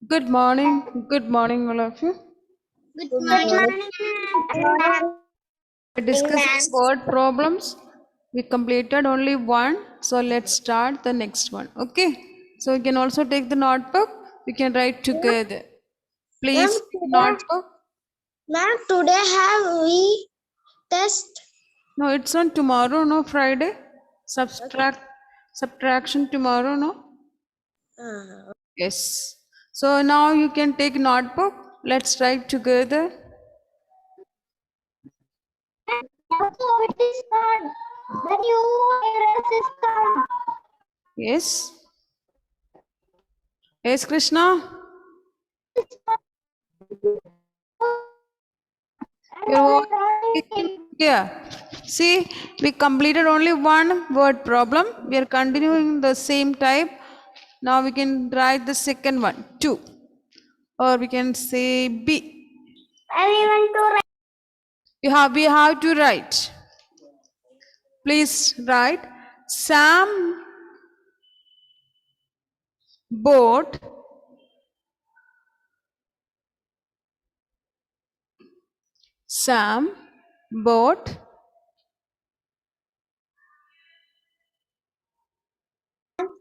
Good morning. Good morning, all of you. Good Good morning, morning. ma'am. We discussed word problems. We completed only one. So let's start the next one. Okay. So you can also take the notebook. We can write together. Please take notebook. Ma'am, today have we test? No, it's on tomorrow, no Friday. Subtraction tomorrow, no? Yes. So now you can take notebook. Let's write together. Also, it is done. The new errors is done. Yes. Yes, Krishna. Your voice is clear. See, we completed only one word problem. We are continuing the same type. Now we can write the second one, 2. Or we can say B. I want to write. We have to write. Please write. Sam bought Sam bought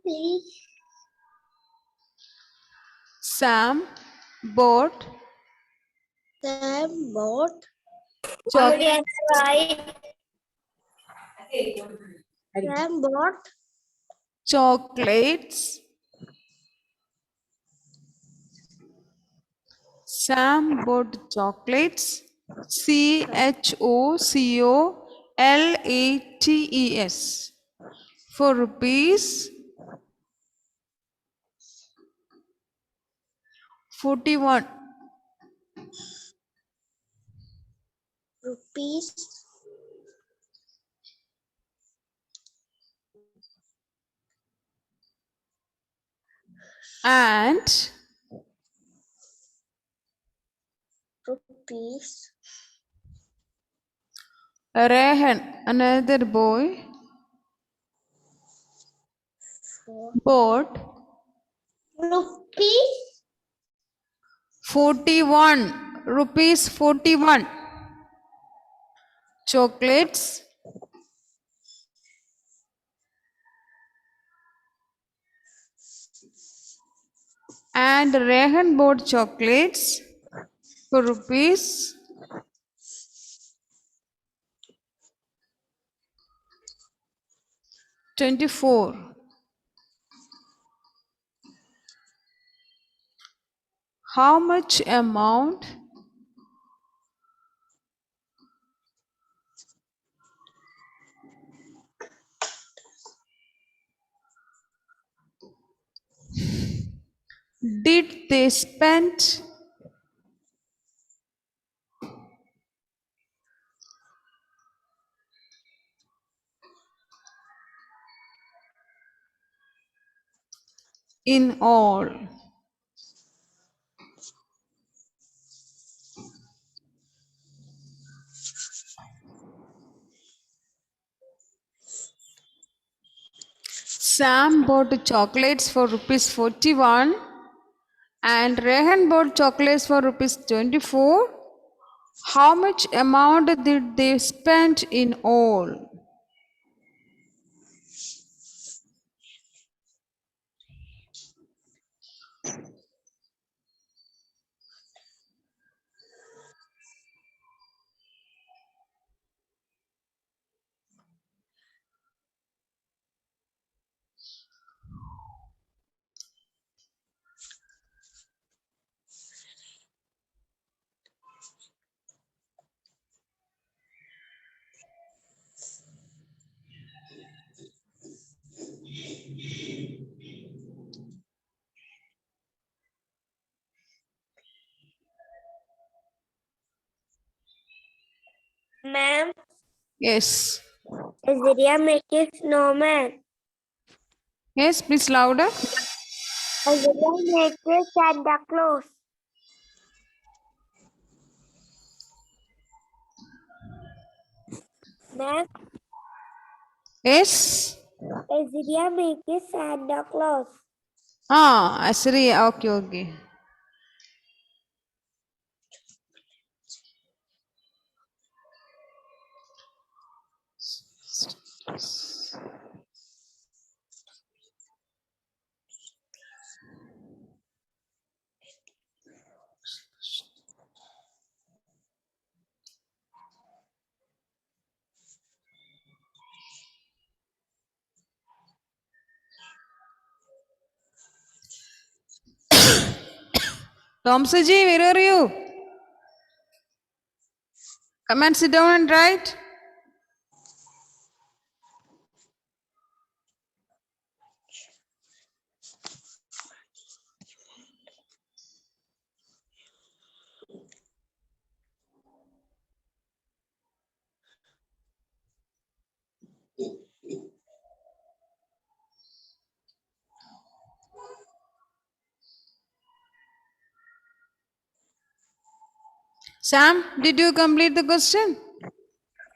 Please. Sam bought Sam bought chocolate. Sam bought Chocolates. Sam bought chocolates. CHOCOLATES for rupees 41. rupees And rupees Rehan, another boy, for bought Rupees. 41 rupees 41 chocolates and Rehan bought chocolates for rupees 24. How much amount did they spend in all? Sam bought chocolates for rupees 41 and Rehan bought chocolates for rupees 24. How much amount did they spend in all? Ma'am, Yes. Azria make a snowman. Yes, please louder. Azria make a Santa Claus. Ma'am, Yes. Azria make a Santa Claus. Ah, Asri. Okay, okay. Tomsaji, where are you? Come and sit down and write. Sam, did you complete the question?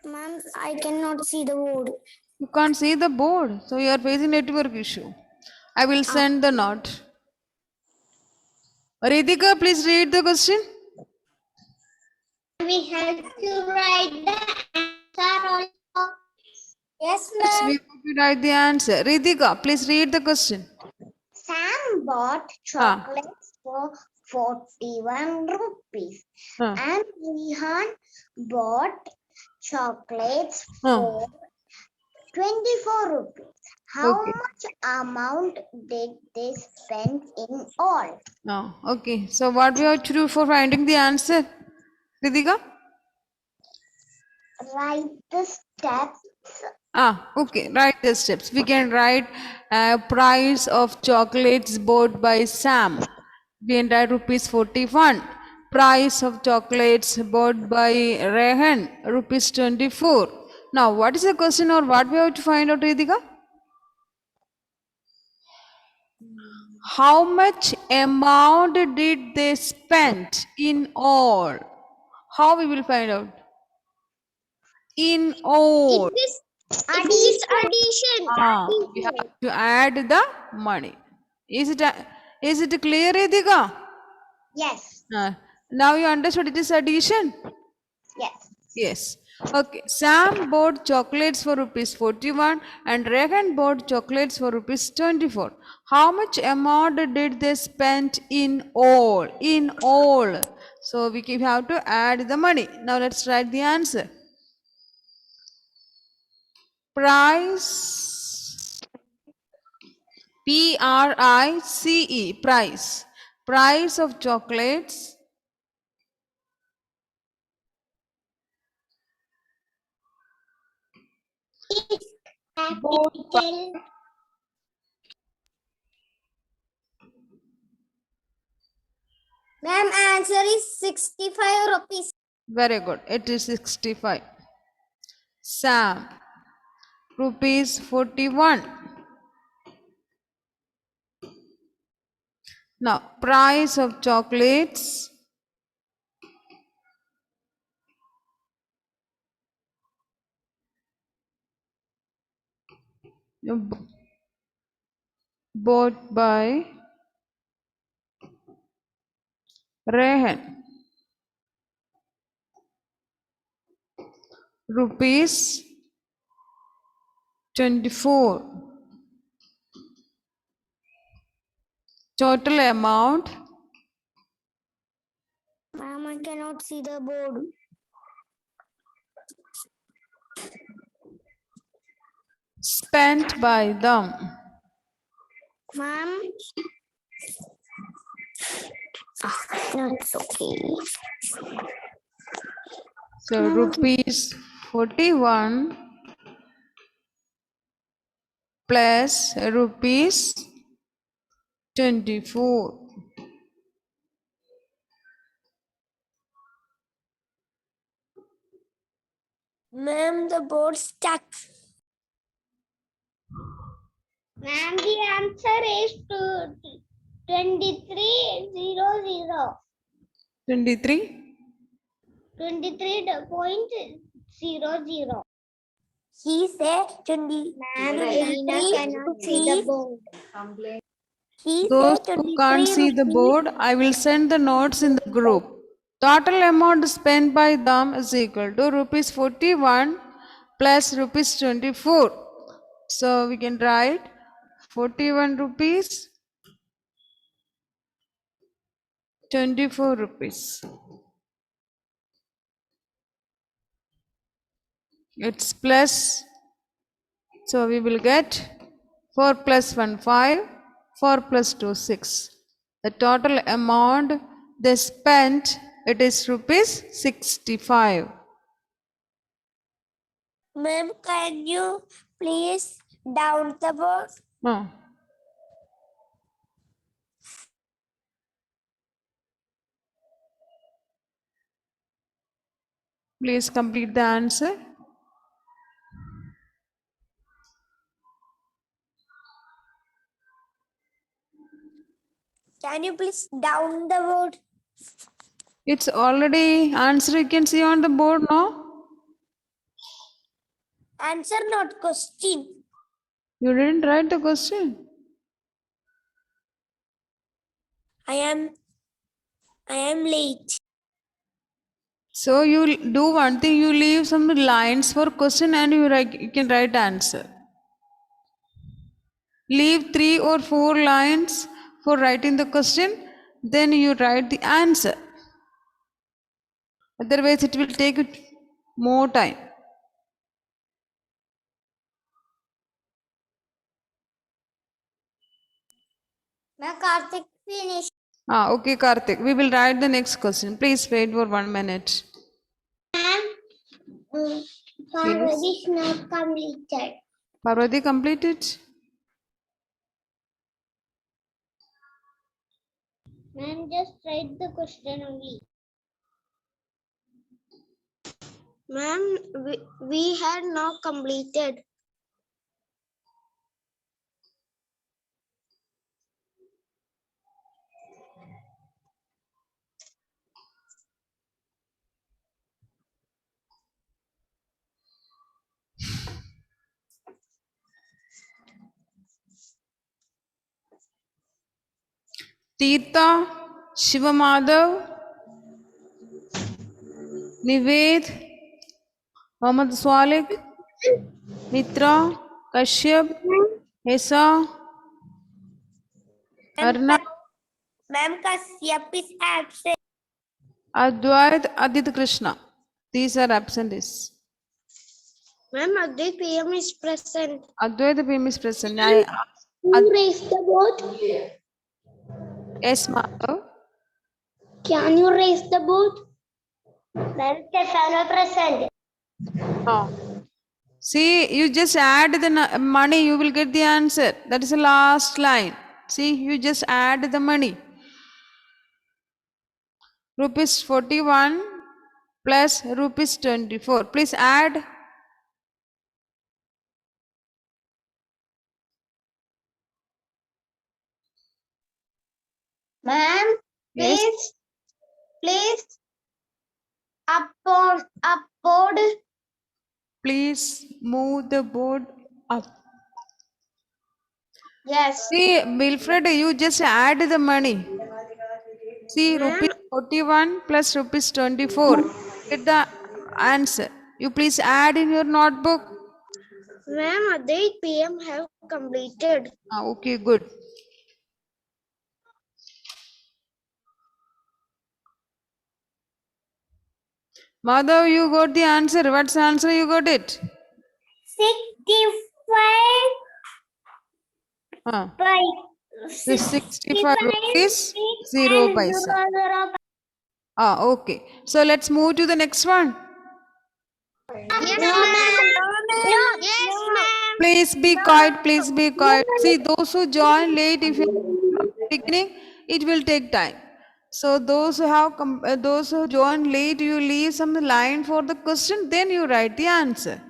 Ma'am, I cannot see the board. You can't see the board, so you are facing network issue. I will send the note. Ritika, please read the question. We have to write the answer also. Yes, Yes, ma'am. we have to write the answer. Ritika, please read the question. Sam bought chocolates for 41 rupees. Huh. And Rehan bought chocolates Huh. for 24 rupees. How Okay. much amount did they spend in all? Oh, okay. So what we have to do for finding the answer? Ritika? Write the steps. Okay. Write the steps. We can write price of chocolates bought by Sam. We can write rupees 41. Price of chocolates bought by Rehan, rupees 24. Now, what is the question or what we have to find out, Ritika? How much amount did they spend in all? How we will find out? In all. It is addition. We have to add the money. Is it clear, Ritika? Yes. Now you understood it is addition? Yes. Yes. Okay. Sam bought chocolates for rupees 41 and Rehan bought chocolates for rupees 24. How much amount did they spend in all? In all. So we have to add the money. Now let's write the answer. Price. Price. Price. Price of chocolates. Capital. Ma'am, answer is 65 rupees. Very good. It is 65. Sam. Rupees 41. Now, price of chocolates. Bought by Rehan. Rupees 24. Total amount. Ma'am, I cannot see the board. Spent by them. Ma'am. That's okay. So rupees 41 plus rupees 24. Ma'am, the board stuck. Ma'am, the answer is 2300. 23. 23.00. He said 20. Ma'am, Lina cannot see the board. Those who can't see the board, I will send the notes in the group. Total amount spent by them is equal to rupees 41 plus rupees 24. So we can write 41 rupees, 24 rupees. It's plus. So we will get 4 plus 1, 5, 4 plus 2, 6. The total amount They spent, it is rupees 65. Ma'am, can you please down the board? No. Please complete the answer. Can you please down the board? It's already answer you can see on the board, no? Answer, not question. You didn't write the question. I am late. So you do one thing, you leave some lines for question and you can write answer. Leave 3 or 4 lines for writing the question, then you write the answer. Otherwise it will take more time. Ma'am, Karthik finish. Okay, Karthik. We will write the next question. Please wait for 1 minute. Ma'am, Parvati is not completed. Parvati completed? Ma'am, just write the question only. Ma'am, we had not completed. Tirtha, Shivamadhav, Nived, Mohammad Swalik, Mitra, Kashyap, Hesa, Arna, Ma'am, Kashyap is absent. Advait, Adit Krishna. These are absentees. Ma'am, Adit PM is present. Advait PM is present. Who raised the board? Yes, Madhav. Can you raise the board? Ma'am, Stefano present. See, you just add the money, you will get the answer. That is the last line. See, you just add the money. Rupees 41 plus rupees 24. Please add. Ma'am, Yes. please upward. Please move the board up. Yes. See, Wilfred, you just add the money. See, rupees 41 plus rupees 24. Get the answer. You please add in your notebook. Ma'am, Adit PM have completed. Okay, good. Madhav, you got the answer. What's the answer? You got it? 65 by The 65 rupees, 0 paisa. Okay. So let's move to the next one. Yes, ma'am. Yes, ma'am. Please be quiet. Please be quiet. See, those who join late, if you beginning, it will take time. So those who have those who join late, you leave some line for the question, then you write the answer.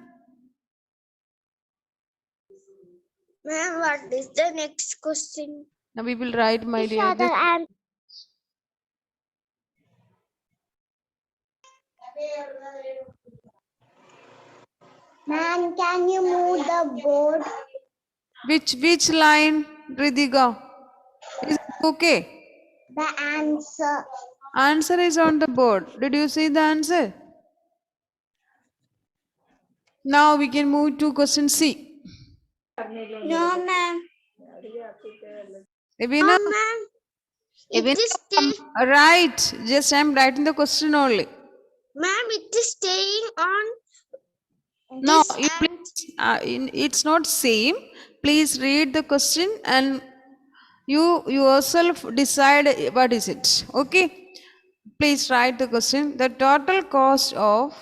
Ma'am, what is the next question? Now we will write, my dear. Ma'am, can you move the board? Which line, Ridiga? Is it okay? The answer. Answer is on the board. Did you see the answer? Now we can move to question C. No, ma'am. Evina, No, ma'am. Evina, It is staying. right. Just I'm writing the question only. Ma'am, it is staying on. No, this you please, it's not same. Please read the question and you yourself decide what is it. Okay. Please write the question. The total cost of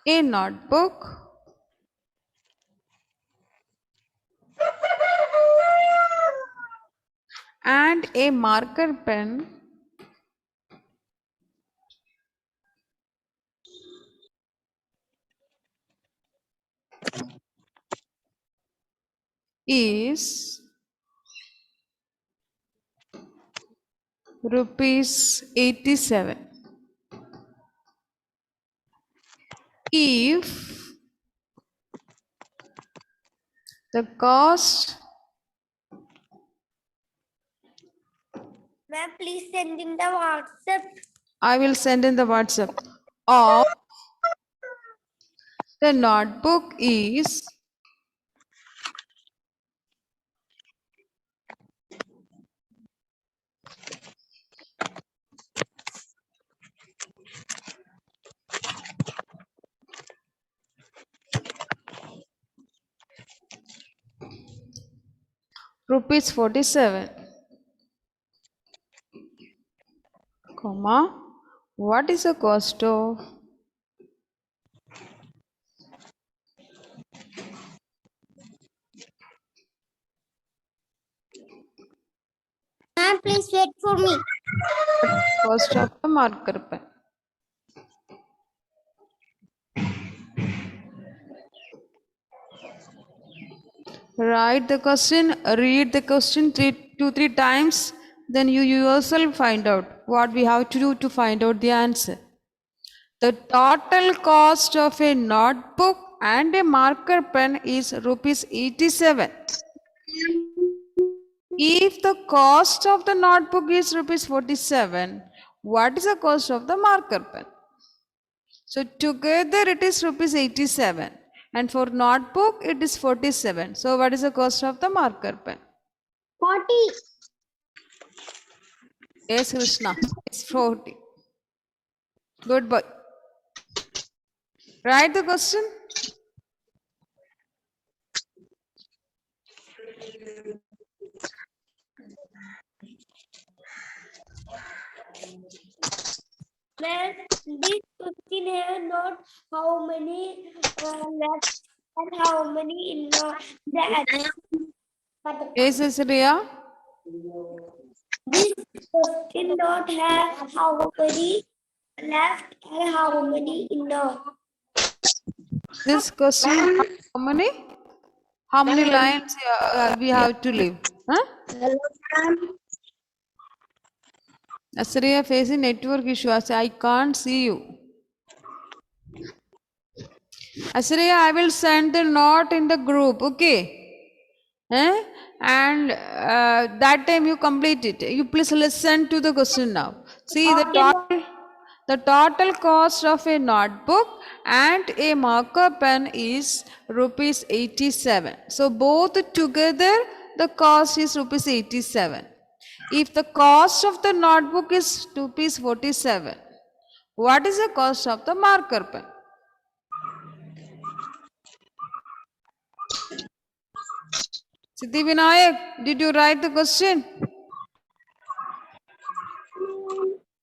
a notebook and a marker pen is rupees 87. If the cost, Ma'am, please send in the WhatsApp. I will send in the WhatsApp, of the notebook is rupees 47, comma, what is the cost of Ma'am, please wait for me. the marker pen? Write the question, read the question 2-3 times, then you yourself find out what we have to do to find out the answer. The total cost of a notebook and a marker pen is rupees 87. If the cost of the notebook is rupees 47, what is the cost of the marker pen? So together it is rupees 87, and for notebook it is 47. So what is the cost of the marker pen? 40. Yes, Krishna, it's 40. Good boy. Write the question. Ma'am, this question has not how many left and how many in the Yes, Riya. This question not have how many left and how many in the. This question, how many? How many lines we have to leave? Huh? Hello, ma'am. Asriya facing network issue. I can't see you. Asriya, I will send the note in the group, okay? And that time you complete it. You please listen to the question now. See the total cost of a notebook and a marker pen is rupees 87. So both together the cost is rupees 87. If the cost of the notebook is rupees 47, what is the cost of the marker pen? Siddhi Vinayak, did you write the question?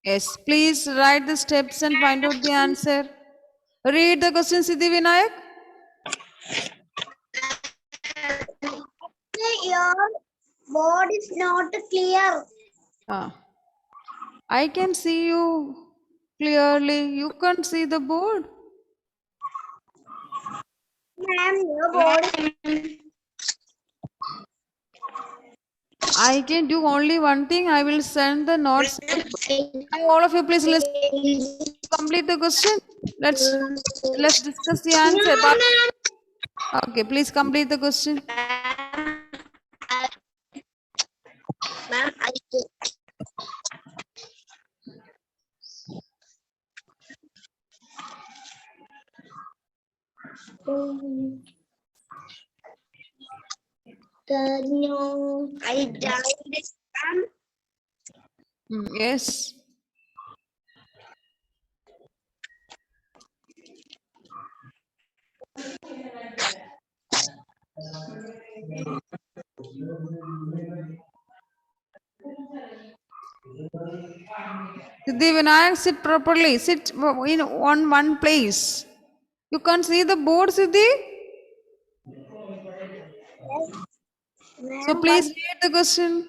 Yes, please write the steps and find out the answer. Read the question, Siddhi Vinayak. Your board is not clear. I can see you clearly. You can't see the board. Ma'am, your board is. I can do only one thing. I will send the notes. All of you, please listen. Complete the question. Let's discuss the answer. Okay, please complete the question. Ma'am, I no, I died. Yes. Siddhi Vinayak, sit properly. Sit in on one place. You can't see the board, Siddhi. So Ma'am, please read the question.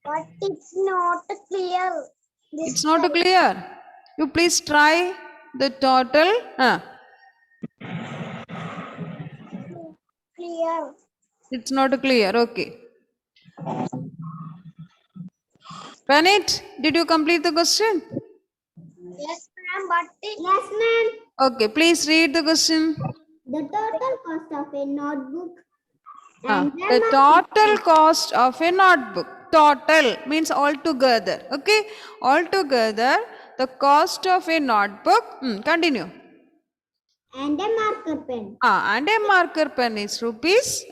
but it's not clear. This It's not clear. You please try the total. clear. It's not clear. Okay. Pranit, did you complete the question? Yes, ma'am, but yes, ma'am. Okay, please read the question. The total cost of a notebook The total cost of a notebook. Total means altogether. Okay, altogether the cost of a notebook. Continue. and a marker pen. And a marker pen is rupees.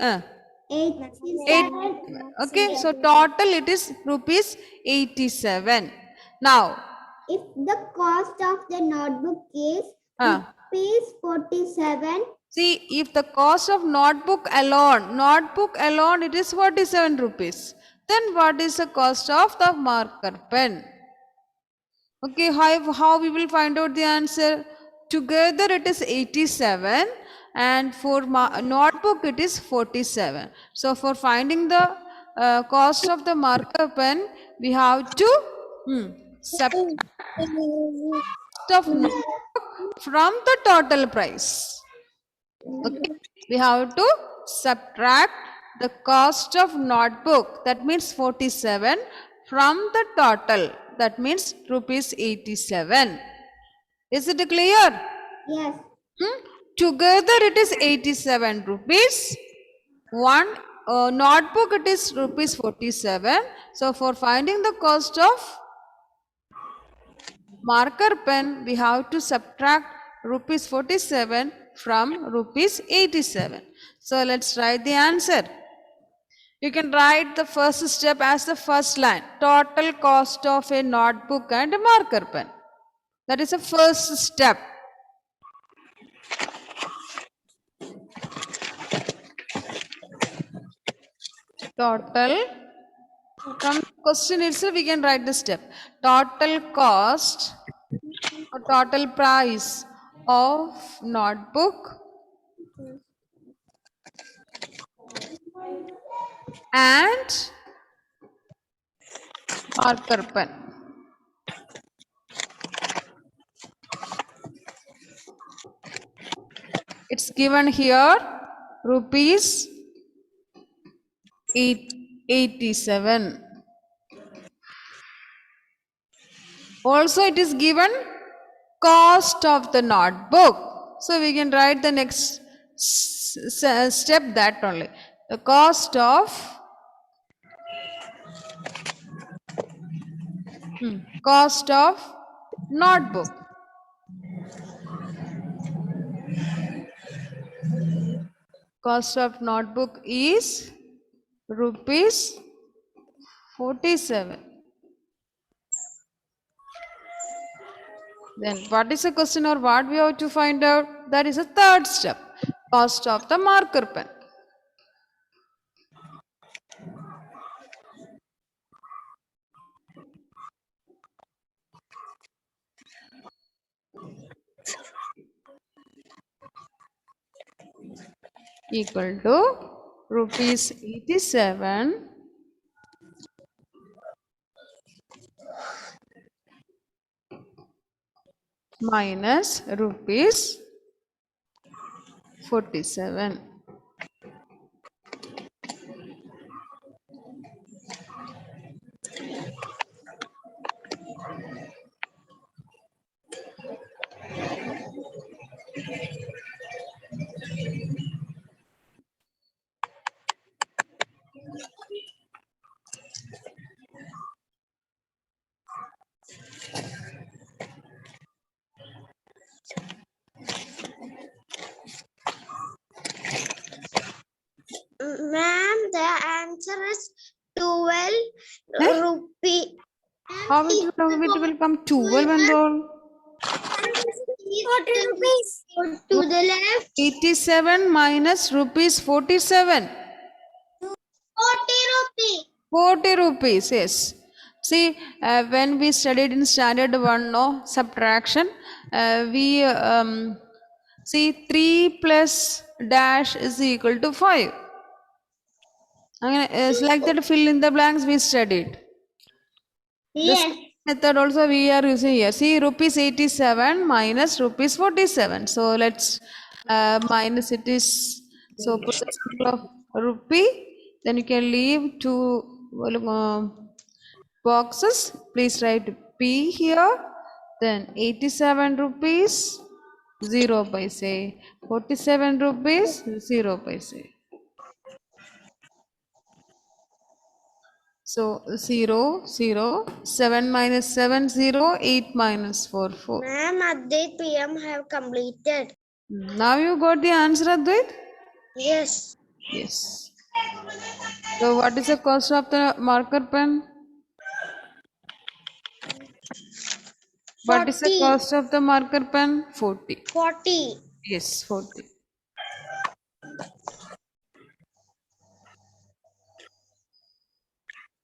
87. Okay, so total it is rupees 87. Now, If the cost of the notebook is rupees 47, see, if the cost of notebook alone, it is 47 rupees. Then what is the cost of the marker pen? Okay, how we will find out the answer? Together it is 87 and for notebook it is 47. So for finding the cost of the marker pen, we have to subtract of notebook from the total price. Okay, we have to subtract the cost of notebook, that means 47, from the total, that means rupees 87. Is it clear? yes. Together it is 87 rupees. One notebook it is rupees 47. So for finding the cost of marker pen, we have to subtract rupees 47 from rupees 87. So let's write the answer. You can write the first step as the first line. Total cost of a notebook and a marker pen. That is the first step. Total. From the question itself, we can write the step. Total cost or total price of notebook and marker pen. It's given here rupees 87. Also it is given cost of the notebook. So we can write the next step that only. The cost of notebook. Cost of notebook is rupees 47. Then what is the question or what we have to find out? That is a third step. Cost of the marker pen. Equal to rupees 87 minus rupees 47. Ma'am, the answer is 12 rupee. How it will come 12 and all? 40 rupees. To the left. 87 minus rupees 47. 40 rupees. 40 rupees, yes. See, when we studied in standard 1, no, subtraction, we see 3 plus dash is equal to 5. It's like that, fill in the blanks we studied. This Yes. method also we are using here. See, rupees 87 minus rupees 47. So let's minus it is, so put the symbol of rupee. Then you can leave two boxes. Please write P here. Then 87 rupees 0 paise. 47 rupees 0 paise. So 0, 0, 7 minus 7, 0, 8 minus 4, 4. Ma'am, Advait PM have completed. Now you got the answer, Advait? Yes. Yes. So what is the cost of the marker pen? What is the 40. cost of the marker pen? 40. 40. Yes, 40.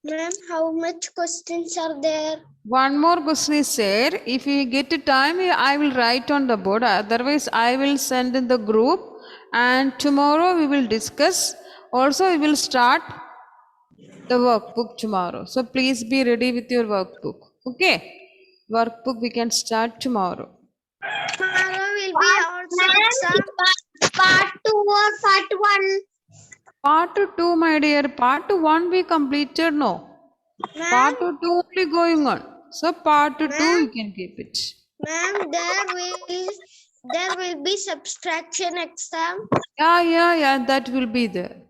Ma'am, how much questions are there? One more question is there. If you get the time, I will write on the board. Otherwise, I will send in the group. And tomorrow we will discuss. Also, we will start the workbook tomorrow. So please be ready with your workbook. Okay? Workbook we can start tomorrow. Tomorrow will be also exam. Part 2 or part 1? Part 2, my dear. Part 1 we completed, no. Ma'am, Part 2 only going on. So part 2 you can keep it. ma'am, there will be subtraction exam. Yeah, that will be there.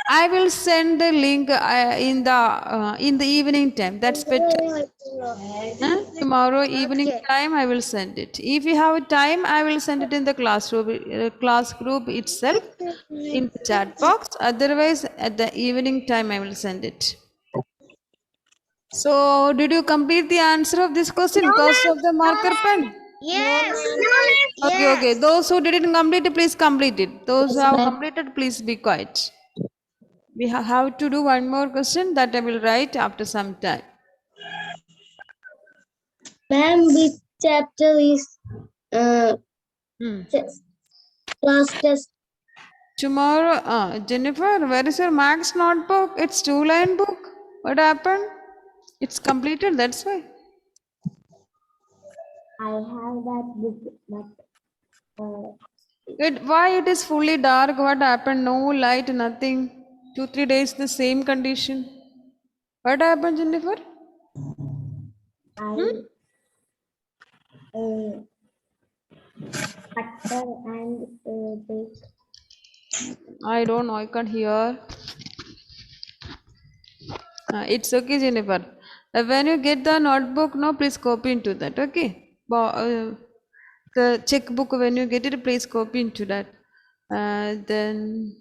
I will send the link in the evening time. That's better. Tomorrow evening Okay. time I will send it. If you have time, I will send it in the class group itself in the chat box. Otherwise, at the evening time I will send it. So, did you complete the answer of this question? Cost of the marker pen? Yes. Okay. Those who didn't complete it, please complete it. Those who have completed, please be quiet. We have to do one more question that I will write after some time. Ma'am, which chapter is class test? Tomorrow, Jennifer, where is your Max notebook? It's 2-line book. What happened? It's completed, that's why. I have that book, but Why it is fully dark? What happened? No light, nothing. 2-3 days, the same condition. What happened, Jennifer? I cutter and take. I don't know, I can't hear. It's okay, Jennifer. When you get the notebook, no, please copy into that, okay? The checkbook, when you get it, please copy into that. Then,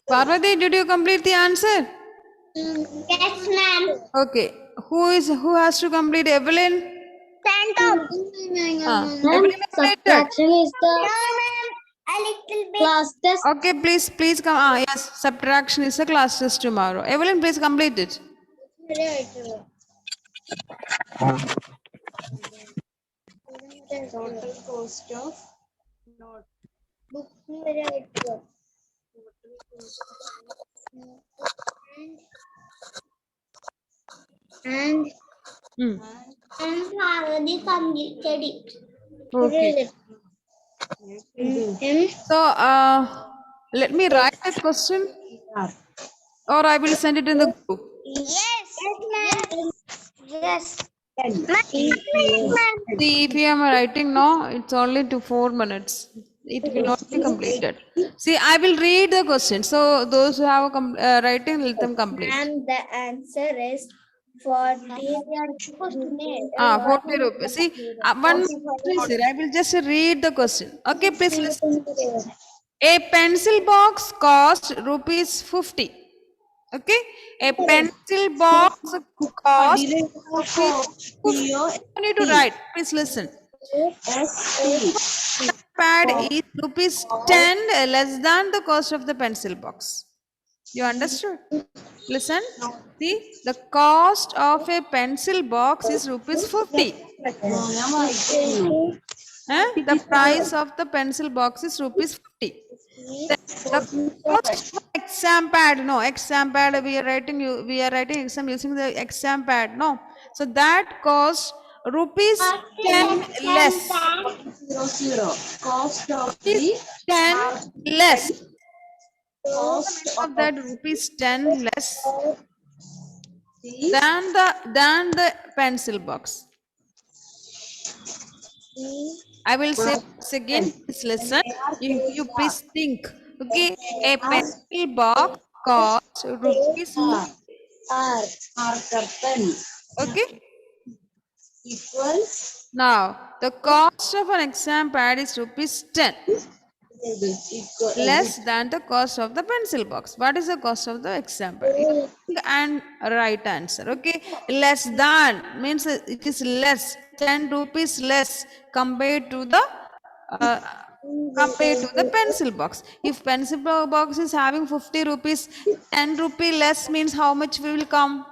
Parvati, did you complete the answer? Yes, ma'am. Okay. Who has to complete? Evelyn? Ma'am, Evelyn completed. subtraction is the A little bit. class test. Okay, please come. Yes, subtraction is a class test tomorrow. Evelyn, please complete it. Total cost of Book and Hmm. already completed it. Okay. So, let me write the question, or I will send it in the group. Yes. Yes. See, if you am writing now, it's only to 4 minutes. It will not be completed. See, I will read the question. So, those who have writing, let them complete. And the answer is 40. 40 rupees. See, one question, sir. I will just read the question. Okay, please listen. A pencil box cost rupees 50. Okay, a pencil box cost rupees 50. You need to write. Please listen. Pad is rupees 10 less than the cost of the pencil box. You understood? Listen. See, the cost of a pencil box is rupees 50. The price of the pencil box is rupees 50. The cost of exam pad, no, exam pad we are writing exam using the exam pad, no. So that costs rupees 10 less. Cost of Rupees 10 less. Of that rupees 10 less than the pencil box. I will say once again, please listen. You please think. Okay, a pencil box costs rupees. Okay. equals Now the cost of an exam pad is rupees 10 less than the cost of the pencil box. What is the cost of the exam pad? And right answer. Okay, less than means it is less, 10 rupees less compared to the pencil box. If pencil box is having 50 rupees, 10 rupee less means how much we will come?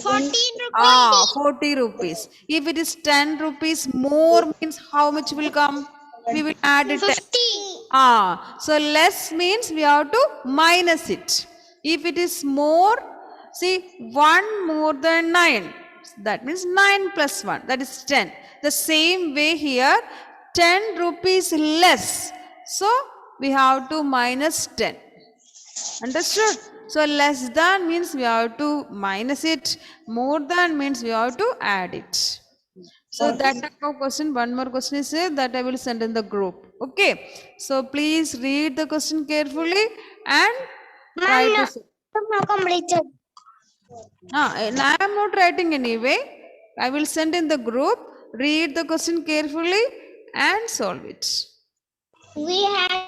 14 rupees. 40 rupees. If it is 10 rupees more means how much will come? We will add it. 50. So less means we have to minus it. If it is more, see 1 more than 9. That means 9 plus 1. That is 10. The same way here 10 rupees less. So we have to minus 10. Understood? So less than means we have to minus it. More than means we have to add it. So that type of question, one more question is there that I will send in the group. Okay. So please read the question carefully and try to. Completed. And I am not writing anyway. I will send in the group. Read the question carefully and solve it. We have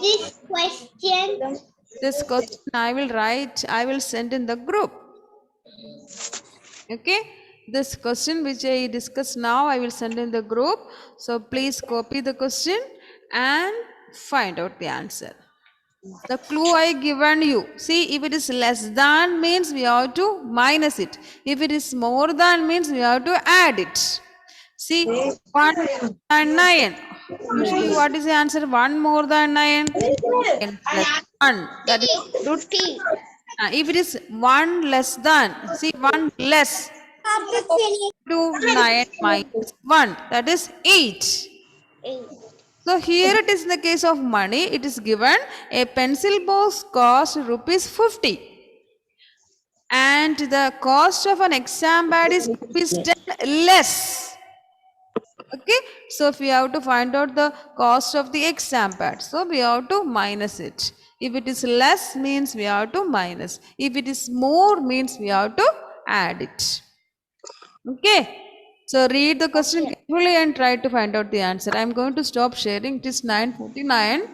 this question. This question I will write. I will send in the group. Okay. This question which I discuss now, I will send in the group. So please copy the question and find out the answer. The clue I given you. See, if it is less than means we have to minus it. If it is more than means we have to add it. See, 1 and 9. Usually what is the answer? 1 more than 9. 10 plus 1. That is 50. if it is 1 less than, see 1 less. 2 9 minus 1, that is 8. So here it is in the case of money, it is given a pencil box cost rupees 50 and the cost of an exam pad is rupees 10 less. Okay, so if we have to find out the cost of the exam pad, so we have to minus it. If it is less means we have to minus. If it is more means we have to add it. Okay. So read the question carefully and try to find out the answer. I am going to stop sharing. It is 9:49.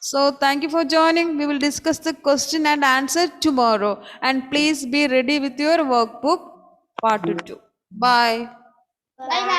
So thank you for joining. We will discuss the question and answer tomorrow. And please be ready with your workbook part 2. Bye. Bye.